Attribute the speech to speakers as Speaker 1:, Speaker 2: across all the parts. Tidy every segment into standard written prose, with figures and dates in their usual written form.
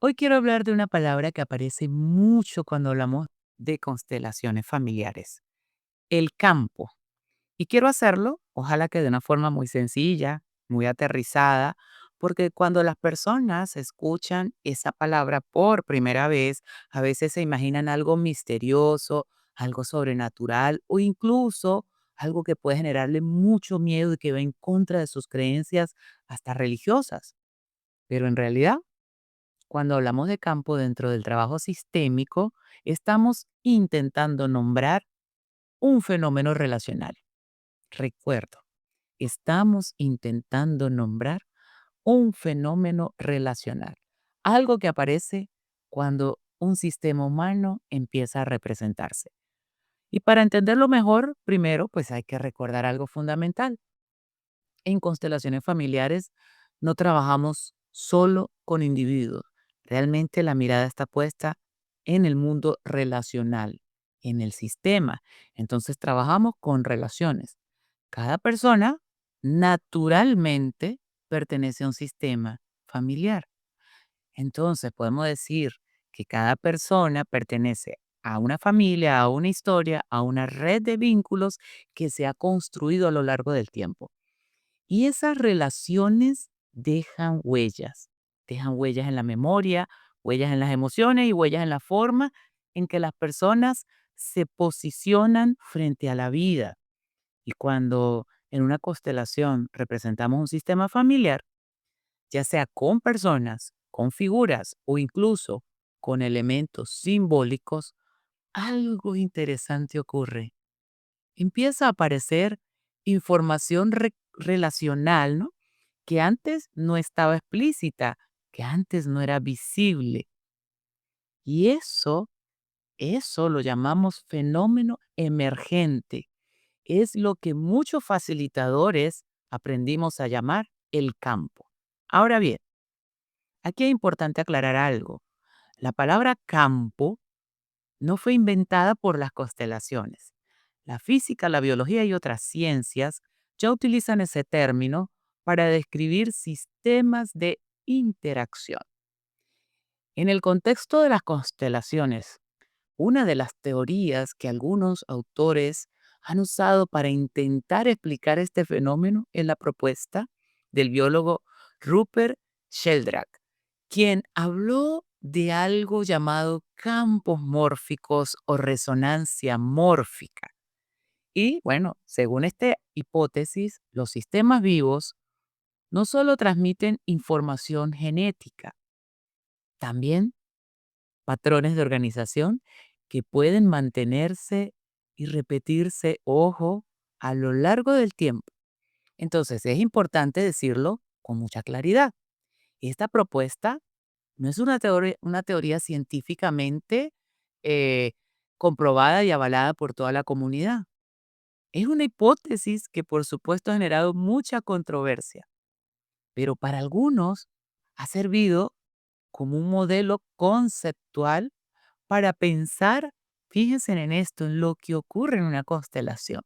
Speaker 1: Hoy quiero hablar de una palabra que aparece mucho cuando hablamos de constelaciones familiares, el campo. Y quiero hacerlo, ojalá que de una forma muy sencilla, muy aterrizada, porque cuando las personas escuchan esa palabra por primera vez, a veces se imaginan algo misterioso, algo sobrenatural o incluso algo que puede generarle mucho miedo y que va en contra de sus creencias, hasta religiosas. Pero en realidad, cuando hablamos de campo dentro del trabajo sistémico, estamos intentando nombrar un fenómeno relacional. Recuerdo, estamos intentando nombrar un fenómeno relacional. Algo que aparece cuando un sistema humano empieza a representarse. Y para entenderlo mejor, primero, pues hay que recordar algo fundamental. En constelaciones familiares no trabajamos solo con individuos. Realmente la mirada está puesta en el mundo relacional, en el sistema. Entonces trabajamos con relaciones. Cada persona naturalmente pertenece a un sistema familiar. Entonces podemos decir que cada persona pertenece a una familia, a una historia, a una red de vínculos que se ha construido a lo largo del tiempo. Y esas relaciones dejan huellas en la memoria, huellas en las emociones y huellas en la forma en que las personas se posicionan frente a la vida. Y cuando en una constelación representamos un sistema familiar, ya sea con personas, con figuras o incluso con elementos simbólicos, algo interesante ocurre. Empieza a aparecer información relacional, ¿no? Que antes no estaba explícita, que antes no era visible. Y eso lo llamamos fenómeno emergente. Es lo que muchos facilitadores aprendimos a llamar el campo. Ahora bien, aquí es importante aclarar algo. La palabra campo no fue inventada por las constelaciones. La física, la biología y otras ciencias ya utilizan ese término para describir sistemas de interacción. En el contexto de las constelaciones, una de las teorías que algunos autores han usado para intentar explicar este fenómeno es la propuesta del biólogo Rupert Sheldrake, quien habló de algo llamado campos mórficos o resonancia mórfica. Y bueno, según esta hipótesis, los sistemas vivos no solo transmiten información genética, también patrones de organización que pueden mantenerse y repetirse, ojo, a lo largo del tiempo. Entonces, es importante decirlo con mucha claridad. Esta propuesta no es una teoría científicamente eh, comprobada y avalada por toda la comunidad. Es una hipótesis que, por supuesto, ha generado mucha controversia, pero para algunos ha servido como un modelo conceptual para pensar, fíjense en esto, en lo que ocurre en una constelación.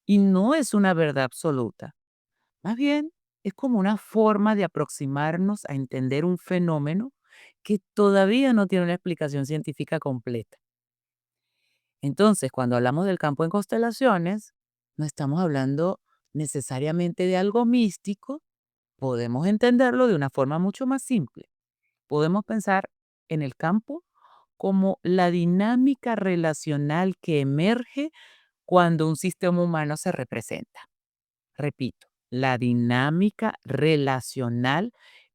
Speaker 1: Y no es una verdad absoluta, más bien es como una forma de aproximarnos a entender un fenómeno que todavía no tiene una explicación científica completa. Entonces, cuando hablamos del campo en constelaciones, no estamos hablando necesariamente de algo místico, podemos entenderlo de una forma mucho más simple. Podemos pensar en el campo como la dinámica relacional que emerge cuando un sistema humano se representa. Repito, la dinámica relacional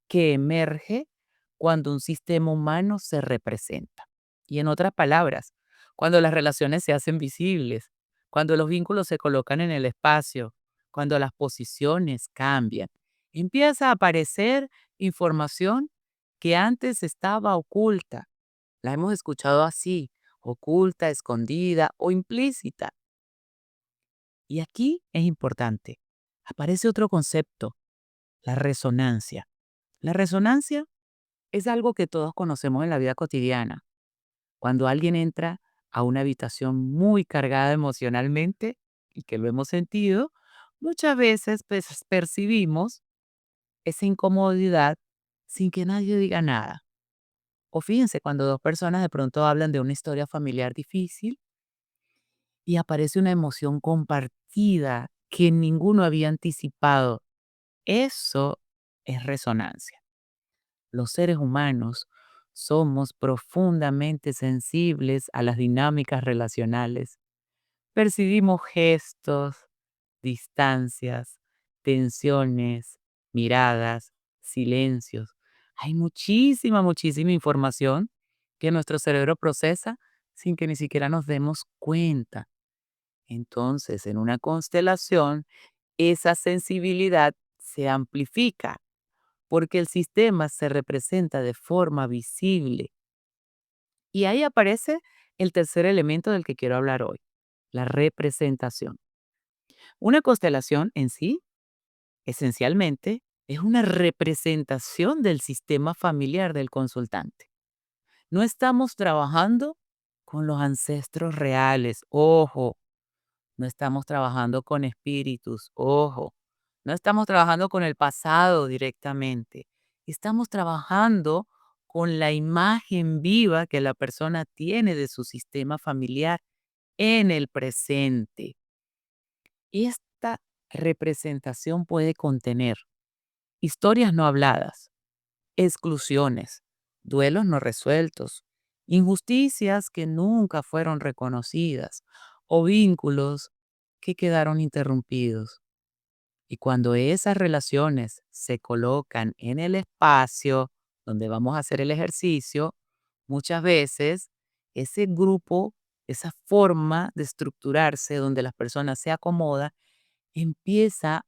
Speaker 1: que emerge cuando un sistema humano se representa. Y en otras palabras, cuando las relaciones se hacen visibles, cuando los vínculos se colocan en el espacio, cuando las posiciones cambian, empieza a aparecer información que antes estaba oculta. La hemos escuchado así, oculta, escondida o implícita. Y aquí es importante. Aparece otro concepto, la resonancia. La resonancia es algo que todos conocemos en la vida cotidiana. Cuando alguien entra a una habitación muy cargada emocionalmente y que lo hemos sentido, muchas veces pues, percibimos esa incomodidad sin que nadie diga nada. O fíjense, cuando dos personas de pronto hablan de una historia familiar difícil y aparece una emoción compartida que ninguno había anticipado. Eso es resonancia. Los seres humanos somos profundamente sensibles a las dinámicas relacionales. Percibimos gestos, distancias, tensiones, miradas, silencios. Hay muchísima información que nuestro cerebro procesa sin que ni siquiera nos demos cuenta. Entonces, en una constelación, esa sensibilidad se amplifica porque el sistema se representa de forma visible. Y ahí aparece el tercer elemento del que quiero hablar hoy, la representación. Una constelación en sí, esencialmente, es una representación del sistema familiar del consultante. No estamos trabajando con los ancestros reales, ojo. No estamos trabajando con espíritus, ojo. No estamos trabajando con el pasado directamente. Estamos trabajando con la imagen viva que la persona tiene de su sistema familiar en el presente. Esta representación puede contener historias no habladas, exclusiones, duelos no resueltos, injusticias que nunca fueron reconocidas o vínculos que quedaron interrumpidos. Y cuando esas relaciones se colocan en el espacio donde vamos a hacer el ejercicio, muchas veces ese grupo, esa forma de estructurarse donde las personas se acomodan, empieza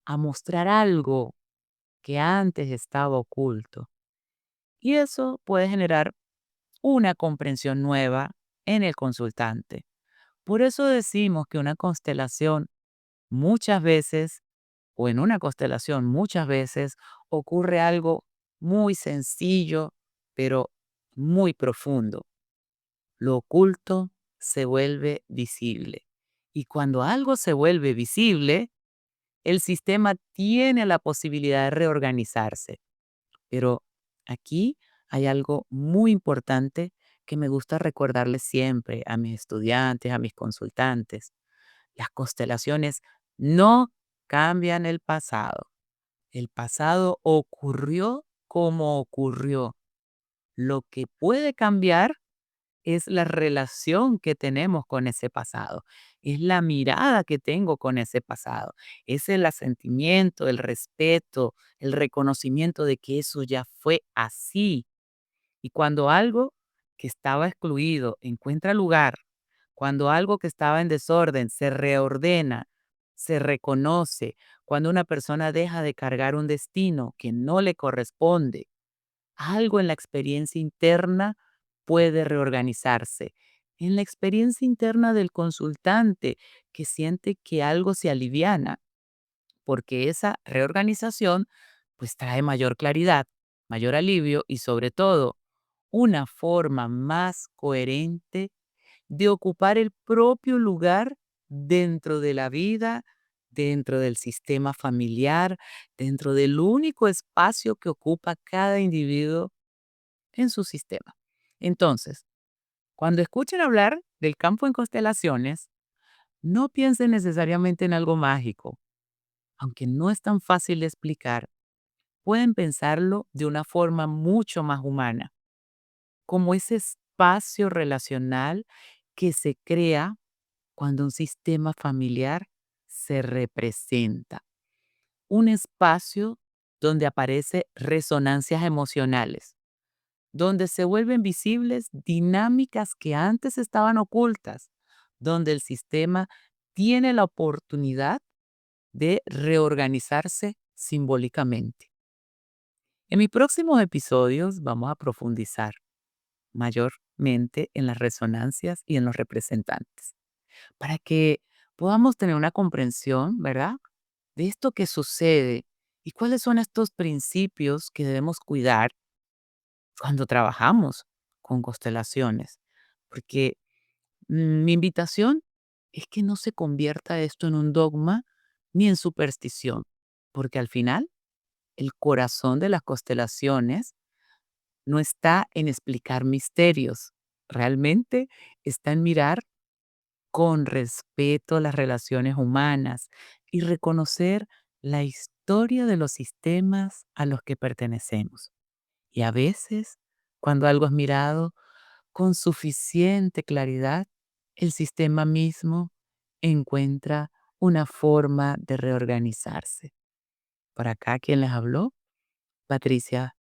Speaker 1: a mostrar algo que antes estaba oculto. Y eso puede generar una comprensión nueva en el consultante. Por eso decimos que una constelación muchas veces, o en una constelación muchas veces, ocurre algo muy sencillo, pero muy profundo. Lo oculto se vuelve visible. Y cuando algo se vuelve visible, el sistema tiene la posibilidad de reorganizarse. Pero aquí hay algo muy importante que me gusta recordarles siempre a mis estudiantes, a mis consultantes. Las constelaciones no cambian el pasado. El pasado ocurrió como ocurrió. Lo que puede cambiar es la relación que tenemos con ese pasado, es la mirada que tengo con ese pasado, es el asentimiento, el respeto, el reconocimiento de que eso ya fue así. Y cuando algo que estaba excluido encuentra lugar, cuando algo que estaba en desorden se reordena, se reconoce, cuando una persona deja de cargar un destino que no le corresponde, algo en la experiencia interna puede reorganizarse. En la experiencia interna del consultante que siente que algo se aliviana, porque esa reorganización pues trae mayor claridad, mayor alivio y sobre todo una forma más coherente de ocupar el propio lugar dentro de la vida, dentro del sistema familiar, dentro del único espacio que ocupa cada individuo en su sistema. Entonces, cuando escuchen hablar del campo en constelaciones, no piensen necesariamente en algo mágico. Aunque no es tan fácil de explicar, pueden pensarlo de una forma mucho más humana, como ese espacio relacional que se crea cuando un sistema familiar se representa. Un espacio donde aparecen resonancias emocionales, donde se vuelven visibles dinámicas que antes estaban ocultas, donde el sistema tiene la oportunidad de reorganizarse simbólicamente. En mis próximos episodios vamos a profundizar mayormente en las resonancias y en los representantes, para que podamos tener una comprensión, ¿verdad?, de esto que sucede y cuáles son estos principios que debemos cuidar cuando trabajamos con constelaciones. Porque mi invitación es que no se convierta esto en un dogma ni en superstición, porque al final el corazón de las constelaciones no está en explicar misterios, realmente está en mirar con respeto las relaciones humanas y reconocer la historia de los sistemas a los que pertenecemos. Y a veces, cuando algo es mirado con suficiente claridad, el sistema mismo encuentra una forma de reorganizarse. Por acá, quien les habló, Patricia